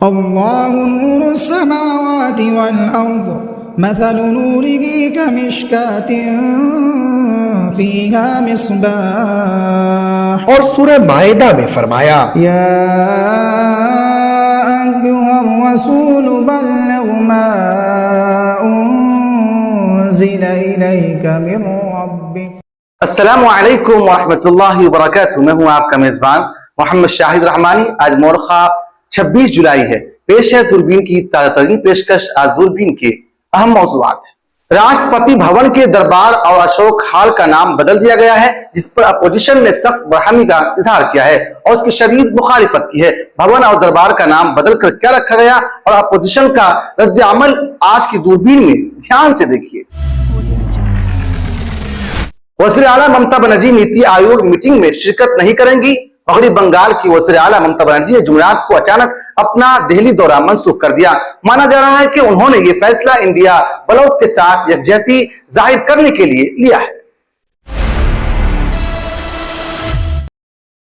الله نور السماوات والأرض مثل نوره كمشكاة فيها مصباح. اور سورہ مائدہ میں فرمایا يا أيها الرسول بلغ ما أنزل إليك من ربك. السلام علیکم ورحمۃ اللہ وبرکاتہ. میں ہوں آپ کا میزبان محمد شاہد رحمانی. آج مورخہ 26 جولائی ہے. پیش ہے دوربین کی تازہ ترین پیشکش. آج دوربین کے اہم موضوعات ہیں. راشٹرپتی بھون کے دربار اور اشوک ہال کا نام بدل دیا گیا ہے، جس پر اپوزیشن نے سخت برہمی کا اظہار کیا ہے اور اس کی شدید مخالفت کی ہے. بھون اور دربار کا نام بدل کر کیا رکھا گیا اور اپوزیشن کا رد عمل آج کی دوربین میں دھیان سے دیکھیے. وزیر اعلیٰ ممتا بنرجی نیتی آیوگ میٹنگ میں شرکت نہیں کریں گی. مغربی بنگال کی وزیر اعلیٰ ممتا بنرجی نے جمعرات کو اچانک اپنا دہلی دورہ منسوخ کر دیا. مانا جا رہا ہے کہ انہوں نے یہ فیصلہ انڈیا بلاک کے ساتھ یکجہتی ظاہر کرنے کے لیے لیا ہے.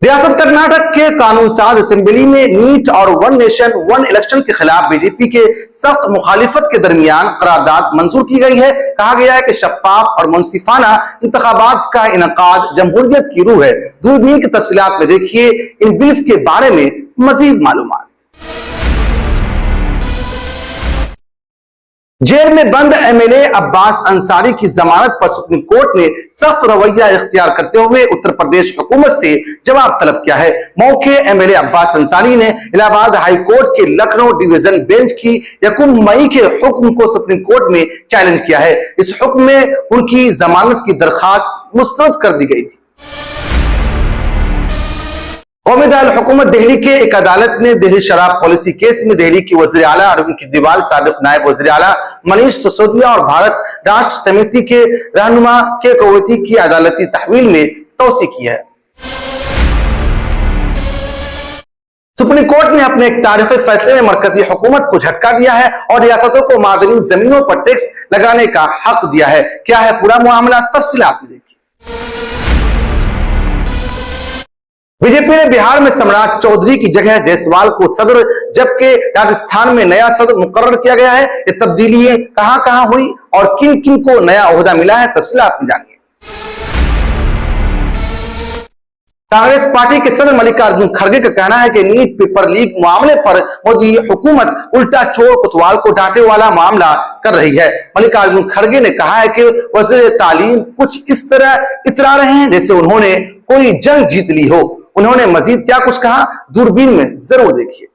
ریاست کرناٹک کے قانون ساز اسمبلی میں نیٹ اور ون نیشن ون الیکشن کے خلاف بی جے پی کے سخت مخالفت کے درمیان قرارداد منظور کی گئی ہے. کہا گیا ہے کہ شفاف اور منصفانہ انتخابات کا انعقاد جمہوریت کی روح ہے. دوربین کی تفصیلات میں دیکھیے ان بلز کے بارے میں مزید معلومات. جیل میں بند ایم ایل اے عباس انصاری کی ضمانت پر سپریم کورٹ نے سخت رویہ اختیار کرتے ہوئے اتر پردیش حکومت سے جواب طلب کیا ہے. موقع ایم ایل اے عباس انصاری نے الہ آباد ہائی کورٹ کے لکھنؤ ڈویژن بینچ کی 1 مئی کے حکم کو سپریم کورٹ میں چیلنج کیا ہے. اس حکم میں ان کی ضمانت کی درخواست مسترد کر دی گئی تھی. قومی دارالحکومت دہلی کے ایک عدالت نے دہلی شراب پالیسی کیس میں دہلی کی وزیر اعلیٰ اروند کیجریوال، سابق نائب وزیر اعلیٰ منیش سسودیا اور بھارت راشٹر سمیتی کے رہنما کے کویتی کی عدالتی تحویل میں توسیع کی ہے. سپریم کورٹ نے اپنے ایک تاریخی فیصلے میں مرکزی حکومت کو جھٹکا دیا ہے اور ریاستوں کو معدنی زمینوں پر ٹیکس لگانے کا حق دیا ہے. کیا ہے پورا معاملہ، تفصیلات میں دیکھیے. بی جے پی نے بہار میں سمراج چودھری کی جگہ جیسوال کو صدر جبکہ راجستھان میں نیا صدر مقرر کیا گیا ہے. یہ تبدیلیاں کہاں کہاں ہوئی اور کن کن کو نیا عہدہ ملا ہے، تفصیلات میں جانیے. کانگریس پارٹی کے صدر ملکارجن کھڑگے کا کہنا ہے کہ نیٹ پیپر لیک معاملے پر مودی حکومت الٹا چور کوتوال کو ڈانٹے والا معاملہ کر رہی ہے. ملکارجن کھڑگے نے کہا ہے کہ وزیر تعلیم کچھ اس طرح اترا رہے ہیں جیسے انہوں نے کوئی جنگ جیت لی ہو. انہوں نے مزید کیا کچھ کہا، دوربین میں ضرور دیکھیے.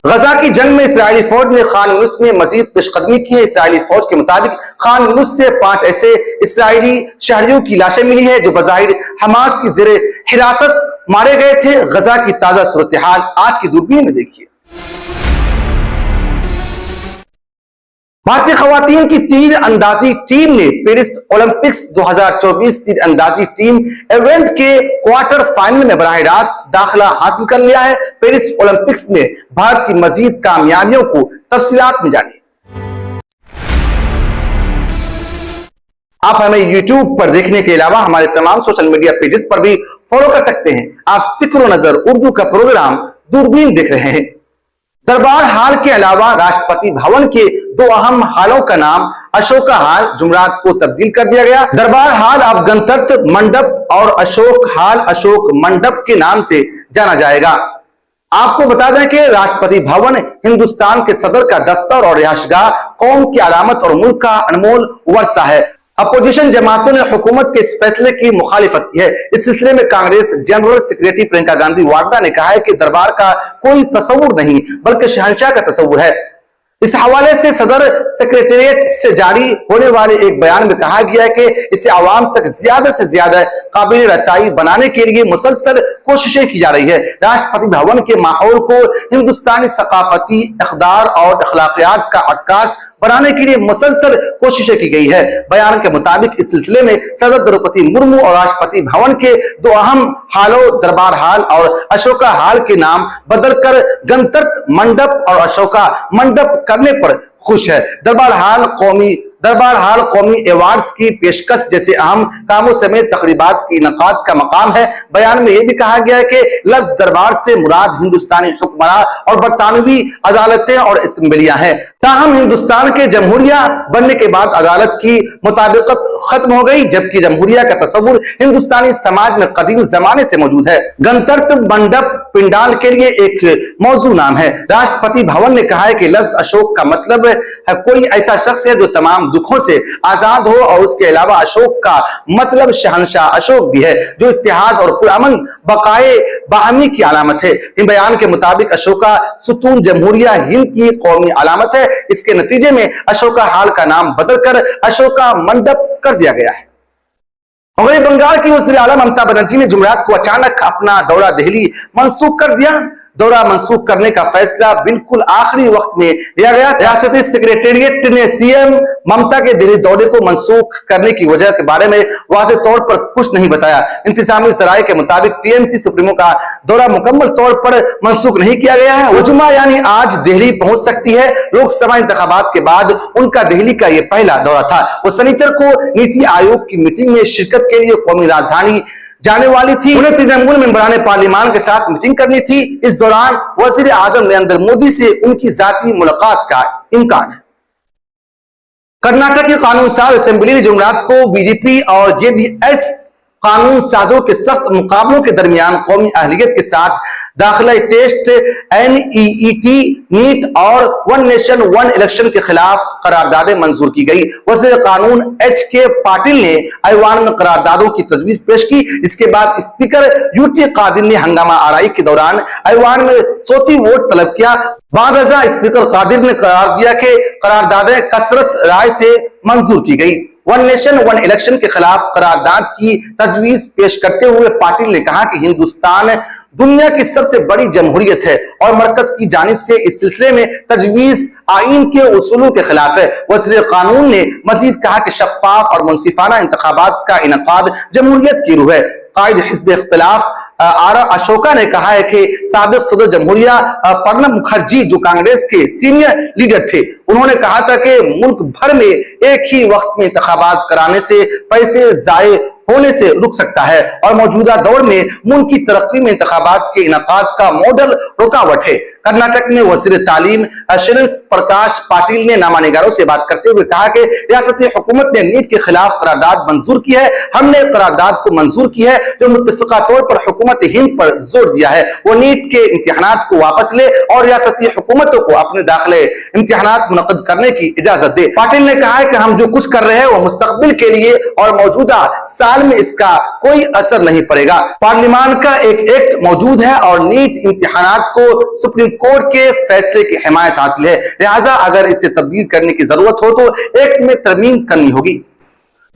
غزہ کی جنگ میں اسرائیلی فوج نے خان یونس میں مزید پیش قدمی کی ہے. اسرائیلی فوج کے مطابق خان یونس سے 5 ایسے اسرائیلی شہریوں کی لاشیں ملی ہے جو بظاہر حماس کی زیر حراست مارے گئے تھے. غزہ کی تازہ صورتحال آج کی دوربین میں دیکھیے. بھارتی خواتین کی تیر اندازی ٹیم نے پیرس اولمپکس 2024 تیر اندازی ٹیم ایونٹ کے کوارٹر فائنل میں براہ راست داخلہ حاصل کر لیا ہے. پیرس اولمپکس میں بھارت کی مزید کامیابیوں کو تفصیلات میں جانیے. آپ ہمیں یوٹیوب پر دیکھنے کے علاوہ ہمارے تمام سوشل میڈیا پیجز پر بھی فالو کر سکتے ہیں. آپ فکر و نظر اردو کا پروگرام دوربین دیکھ رہے ہیں. دربار ہال کے علاوہ راشٹرپتی بھون کے 2 اہم ہالوں کا نام اشوکا ہال جمعرات کو تبدیل کر دیا گیا. دربار ہال اب گنترتر منڈپ اور اشوک ہال اشوک منڈپ کے نام سے جانا جائے گا. آپ کو بتا دیں کہ راشٹرپتی بھون ہندوستان کے صدر کا دفتر اور رہائش گاہ، قوم کی علامت اور ملک کا انمول ورثہ ہے. اپوزیشن جماعتوں نے حکومت کے اس فیصلے کی مخالفت کی ہے. اس سلسلے میں کانگریس جنرل سیکریٹری پرینکا گاندھی واڈرا نے کہا ہے کہ دربار کا کوئی تصور نہیں بلکہ شہنشاہ کا تصور ہے. اس حوالے سے صدر سیکریٹریٹ سے جاری ہونے والے ایک بیان میں کہا گیا ہے کہ اسے عوام تک زیادہ سے زیادہ قابل رسائی بنانے کے لیے مسلسل کوششیں کی جا رہی ہے. راشٹرپتی بھون کے ماحول کو ہندوستانی ثقافتی اقدار اور اخلاقیات کا عکاس بنانے کے لیے مسلسل کوششیں کی گئی ہے. بیان کے مطابق اس سلسلے میں صدر دروپدی مرمو اور راشٹرپتی بھون کے 2 اہم ہالوں دربار ہال اور اشوکا ہال کے نام بدل کر گنترتر منڈپ اور اشوکا منڈپ کرنے پر خوش ہے. دربار ہال قومی دربار ہال قومی ایوارڈز کی پیشکش جیسے اہم کاموں سمیت تقریبات کی انعقاد کا مقام ہے۔ بیان میں یہ بھی کہا گیا ہے کہ لفظ دربار سے مراد ہندوستانی حکمراں اور برطانوی عدالتیں اور اسمبلیاں ہیں، تاہم ہندوستان کے جمہوریہ بننے کے بعد عدالت کی مطابقت ختم ہو گئی، جبکہ جمہوریہ کا تصور ہندوستانی سماج میں قدیم زمانے سے موجود ہے۔ گنترتر منڈپ پنڈال کے لیے ایک موضوع نام ہے۔ راشٹرپتی بھون نے کہا ہے کہ لفظ اشوک کا مطلب کوئی ایسا شخص ہے جو تمام دکھوں سے آزاد ہو، اور اس کے علاوہ اشوک کا مطلب شہنشاہ اشوک بھی ہے جو اتحاد اور پرامن بقائے باہمی کی علامت ہے۔ ان بیان کے مطابق اشوکا ستون جمہوریہ ہند کی قومی علامت ہے۔ اس کے نتیجے میں اشوکا ہال کا نام بدل کر اشوکا منڈپ کر دیا گیا ہے۔ مغربی بنگال کی وزیر اعلیٰ ممتا بنرجی نے جمعرات کو اچانک اپنا دورہ دہلی منسوخ کر دیا۔ دورہ منسوخ کرنے کا فیصلہ بالکل آخری وقت میں لیا گیا۔ ریاستی سیکریٹریٹ نے سی ایم ممتا کے دہلی دورے کو منسوخ کرنے کی وجہ کے بارے میں واضح طور پر کچھ نہیں بتایا۔ انتظامی ذرائع کے مطابق ٹی ایم سی سپریمو کا دورہ مکمل طور پر منسوخ نہیں کیا گیا ہے۔ وہ جمعہ یعنی آج دہلی پہنچ سکتی ہے۔ لوک سبھا انتخابات کے بعد ان کا دہلی کا یہ پہلا دورہ تھا۔ وہ سنیچر کو نیتی آیوگ کی میٹنگ میں شرکت کے لیے قومی راجدھانی جانے والی تھی۔ انہیں ترنمول ممبران پارلیمان کے ساتھ میٹنگ کرنی تھی۔ اس دوران وزیر اعظم نریندر مودی سے ان کی ذاتی ملاقات کا امکان ہے۔ کرناٹک کی قانون ساز اسمبلی نے جمعرات کو بی جے پی اور جے ڈی ایس قانون سازوں کے سخت مقابلوں کے درمیان قومی اہلیت کے ساتھ داخلہ ٹیسٹ این ای ای ٹی نیٹ اور ون نیشن ون الیکشن کے خلاف قراردادیں منظور کی گئی۔ وزیر قانون ایچ کے پاٹل نے ایوان میں قراردادوں کی تجویز پیش کی۔ اس کے بعد اسپیکر یو ٹی قادر نے ہنگامہ آرائی کے دوران ایوان میں صوتی ووٹ طلب کیا۔ بعد ازاں اسپیکر قادر نے قرار دیا کہ قراردادیں کثرت رائے سے منظور کی گئی۔ ون نیشن ون الیکشن کے خلاف قرارداد کی تجویز پیش کرتے ہوئے پاٹل نے کہا کہ ہندوستان دنیا کی سب سے بڑی جمہوریت ہے اور مرکز کی جانب سے اس سلسلے میں تجویز آئین کے اصولوں کے خلاف ہے۔ وزیر قانون نے مزید کہا کہ شفاف اور منصفانہ انتخابات کا انعقاد جمہوریت کی روح ہے۔ قائد حزب اختلاف آر اشوکا نے کہا ہے کہ سابق صدر جمہوریہ پرنب مکھرجی جو کانگریس کے سینئر لیڈر تھے، انہوں نے کہا تھا کہ ملک بھر میں ایک ہی وقت میں انتخابات کرانے سے پیسے ضائع ہونے سے رک سکتا ہے اور موجودہ دور میں ملک کی ترقی میں انتخابات کے انعقاد کا ماڈل رکاوٹ ہے۔ کرناٹک میں وزیر تعلیم شرنس پرکاش پاٹل نے نامہ نگاروں سے بات کرتے ہوئے کہا کہ ریاستی حکومت نے نیٹ کے خلاف قرارداد منظور کی ہے۔ ہم نے قرارداد کو منظور کی ہے جو متفقہ طور پر حکومت ہند پر زور دیا ہے وہ نیٹ کے امتحانات کو واپس لے اور ریاستی حکومتوں کو اپنے داخلے امتحانات منعقد کرنے کی اجازت دے۔ پاٹل نے کہا ہے کہ ہم جو کچھ کر رہے ہیں وہ مستقبل کے لیے اور موجودہ سال میں اس کا کوئی اثر نہیں پڑے گا۔ پارلیمان کا ایک ایکٹ موجود ہے اور نیٹ امتحانات کو سپریم کورٹ کے فیصلے کی حمایت حاصل ہے، لہٰذا اگر اسے تبدیل کرنے کی ضرورت ہو تو ایکٹ میں ترمیم کرنی ہوگی۔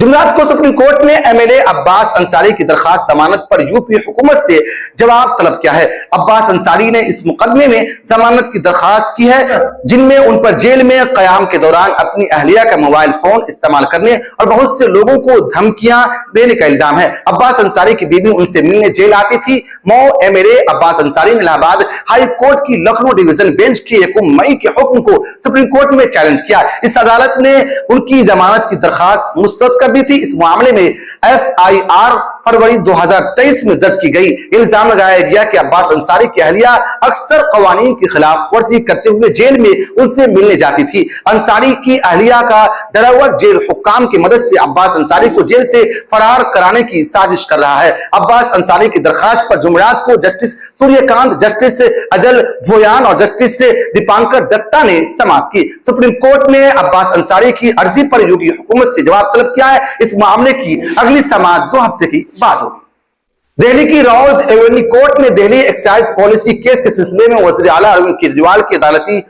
جمعرات کو سپریم کورٹ نے ایم ایل اے عباس انصاری کی درخواست ضمانت پر یو پی حکومت سے جواب طلب کیا ہے۔ عباس انصاری نے اس مقدمے میں ضمانت کی درخواست کی ہے جن میں ان پر جیل میں قیام کے دوران اپنی اہلیہ کا موبائل فون استعمال کرنے اور بہت سے لوگوں کو دھمکیاں دینے کا الزام ہے۔ عباس انصاری کی بیوی ان سے ملنے جیل آتی تھی۔ مو ایم ایل اے عباس انصاری نے الہ آباد ہائی کورٹ کی لکھنؤ ڈویژن بینچ کے 1 مئی کے حکم کو سپریم کورٹ میں چیلنج کیا۔ اس عدالت نے ان کی ضمانت کی درخواست مسترد کر دی تھی۔ اس معاملے میں ایف آئی آر فروری 2023 میں درج کی گئی۔ الزام لگایا گیا کہ عباس انصاری کی اہلیہ اکثر قوانین کی خلاف ورزی کرتے ہوئے جیل میں ان سے ملنے جاتی تھی۔ انصاری کی اہلیہ کا ڈراور جیل حکام کی مدد سے عباس انصاری کو جیل سے فرار کرانے کی سازش کر رہا ہے۔ عباس انصاری کی درخواست پر جمعرات کو جسٹس سوریہ کانت، جسٹس اجل بھویان اور جسٹس دیپانکر دتا نے سماعت کی۔ سپریم کورٹ نے عباس انصاری کی عرضی پر یوگی حکومت سے جواب طلب کیا ہے۔ اس معاملے کی اگلی سماعت 2 ہفتے کی بعد ہوگی۔ دہلی کی روز ایونیو کورٹ نے دہلی ایکسائز پالیسی کیس کے سلسلے میں وزیر اعلیٰ اروند کیجریوال کی عدالتی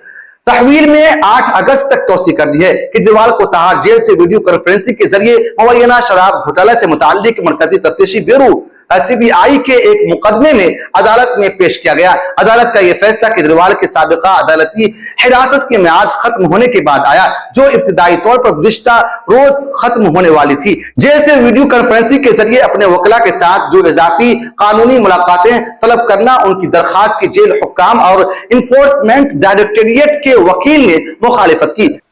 تحویل میں 8 اگست تک توسیع کر دی ہے۔ کیجریوال کو تہاڑ جیل سے ویڈیو کانفرنسنگ کے ذریعے مبینہ شراب گھوٹالے سے متعلق مرکزی تفتیشی بیورو سی بی آئی کے ایک مقدمے میں عدالت میں پیش کیا گیا۔ عدالت کا یہ فیصلہ کیجریوال کے سابقہ عدالتی حراست کی میعاد ختم ہونے کے بعد آیا جو ابتدائی طور پر گزشتہ روز ختم ہونے والی تھی۔ جیل سے ویڈیو کانفرنسنگ کے ذریعے اپنے وکلا کے ساتھ جو اضافی قانونی ملاقاتیں طلب کرنا ان کی درخواست کی جیل حکام اور انفورسمنٹ ڈائریکٹوریٹ کے وکیل نے مخالفت کی۔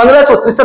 1563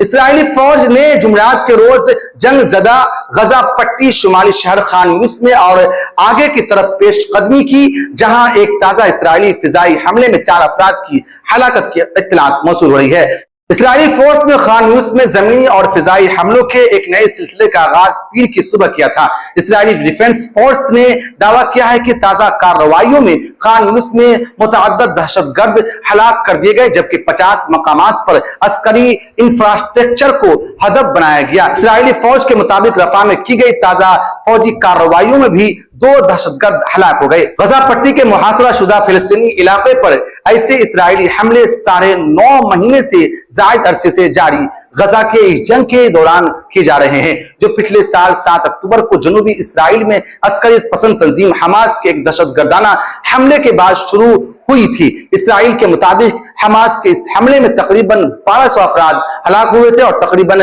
اسرائیلی فوج نے جمعرات کے روز جنگ زدہ غزہ پٹی شمالی شہر خان یونس میں اور آگے کی طرف پیش قدمی کی، جہاں ایک تازہ اسرائیلی فضائی حملے میں 4 افراد کی ہلاکت کی اطلاعات موصول ہو رہی ہے۔ اسرائیلی فورس نے خان یونس میں زمینی اور فضائی حملوں کے ایک نئے سلسلے کا آغاز پیر کی صبح کیا تھا۔ اسرائیلی ڈیفنس فورس نے دعویٰ کیا ہے کہ تازہ کارروائیوں میں خان یونس میں متعدد دہشت گرد ہلاک کر دیے گئے، جبکہ 50 مقامات پر عسکری انفراسٹرکچر کو ہدف بنایا گیا۔ اسرائیلی فوج کے مطابق رفح میں کی گئی تازہ فوجی کارروائیوں میں بھی 2 دہشت گرد ہلاک ہو گئے۔ غزہ پٹی کے محاصرہ شدہ فلسطینی علاقے پر ایسے اسرائیلی حملے 9.5 مہینے سے زائد عرصے سے جاری غزہ کے اس جنگ کے دوران کیے جا رہے ہیں، جو پچھلے سال 7 اکتوبر کو جنوبی اسرائیل میں عسکریت پسند تنظیم حماس کے ایک دہشت گردانہ حملے کے بعد شروع ہوئی تھی۔ اسرائیل کے مطابق حماس کے اس حملے میں تقریباً 1200 افراد ہلاک ہوئے تھے اور تقریباً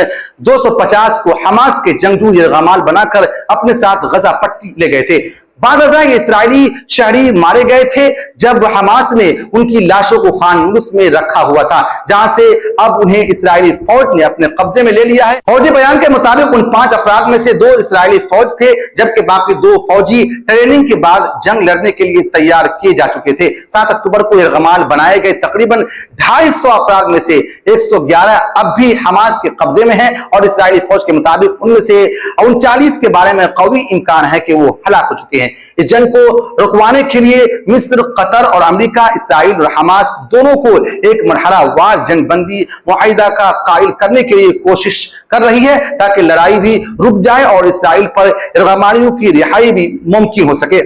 250 کو حماس کے جنگجو یرغمال بنا کر اپنے ساتھ غزہ پٹی لے گئے تھے۔ بعد ازاں یہ اسرائیلی شہری مارے گئے تھے جب حماس نے ان کی لاشوں کو خان یونس میں رکھا ہوا تھا، جہاں سے اب انہیں اسرائیلی فوج نے اپنے قبضے میں لے لیا ہے۔ فوجی بیان کے مطابق ان 5 افراد میں سے 2 اسرائیلی فوج تھے، جبکہ باقی 2 فوجی ٹریننگ کے بعد جنگ لڑنے کے لیے تیار کیے جا چکے تھے۔ 7 اکتوبر کو یرغمال بنائے گئے تقریباً 250 افراد میں سے 111 اب بھی حماس کے قبضے میں ہیں، اور اسرائیلی فوج کے مطابق ان میں سے 39 کے بارے میں قوی امکان ہے کہ وہ ہلاک ہو چکے ہیں۔ اس جنگ کو رکوانے کے لیے مصر، قطر اور امریکہ اسرائیل اور حماس دونوں کو ایک مرحلہ وار جنگ بندی معاہدہ کا قائل کرنے کے لیے کوشش کر رہی ہے، تاکہ لڑائی بھی رک جائے اور اسرائیل پر یرغمالیوں کی رہائی بھی ممکن ہو سکے۔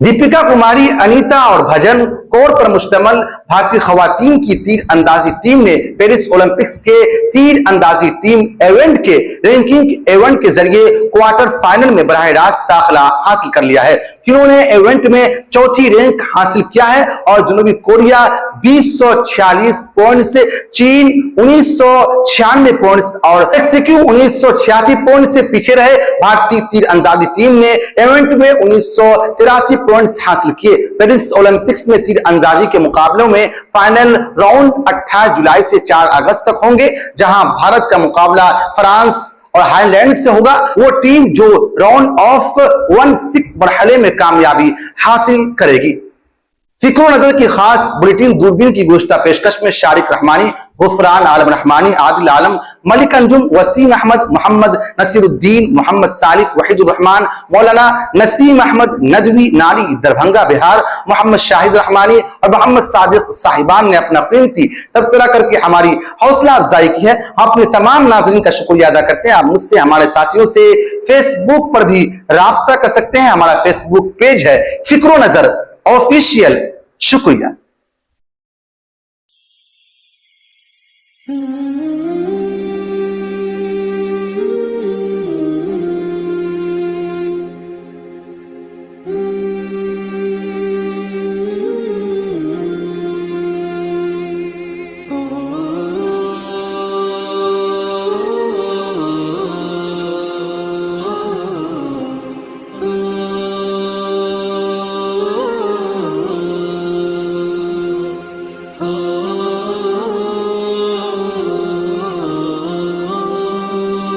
دیپیکا کماری، انیتا اور بھجن کور پر مشتمل بھارتی خواتین کی تیر اندازی ٹیم نے پیرس اولمپکس کے تیر اندازی ٹیم ایونٹ کے رینکنگ ایونٹ کے ذریعے کوارٹر فائنل میں براہ راست داخلہ حاصل کر لیا ہے۔ تینوں نے ایونٹ میں 4تھی رینک حاصل کیا ہے اور جنوبی کوریا 2046 پوائنٹس، چین 1996 پوائنٹس اور میکسیکو 1986 پوائنٹس سے پیچھے رہے۔ بھارتی تیر اندازی ٹیم نے ایونٹ میں 1983 پوائنٹس حاصل کیے۔ پیرس اولمپکس میں تیر اندازی کے مقابلوں میں فائنل راؤنڈ 28 جولائی سے 4 اگست تک ہوں گے، جہاں بھارت کا مقابلہ فرانس اور ہائی لینڈ سے ہوگا۔ وہ ٹیم جو راؤنڈ آف 16 مرحلے میں کامیابی حاصل کرے گی۔ فکر و نظر کی خاص بلیٹن دوربین کی گزشتہ پیشکش میں شارق رحمانی، غفران عالم رحمانی، عادل عالم، ملک انجم، وسیم احمد، محمد نصیر الدین، محمد صالح، وحید الرحمان، مولانا نسیم احمد ندوی، نالی دربھنگا بہار، محمد شاہد رحمانی اور محمد صادق صاحبان نے اپنا قیمتی تبصرہ کر کے ہماری حوصلہ افزائی کی ہے۔ ہم اپنے تمام ناظرین کا شکریہ ادا کرتے ہیں۔ آپ مجھ سے، ہمارے ساتھیوں سے فیس بک پر بھی رابطہ کر سکتے ہیں۔ ہمارا فیس بک پیج ہے فکر و نظر آفیشیل۔ شکریہ۔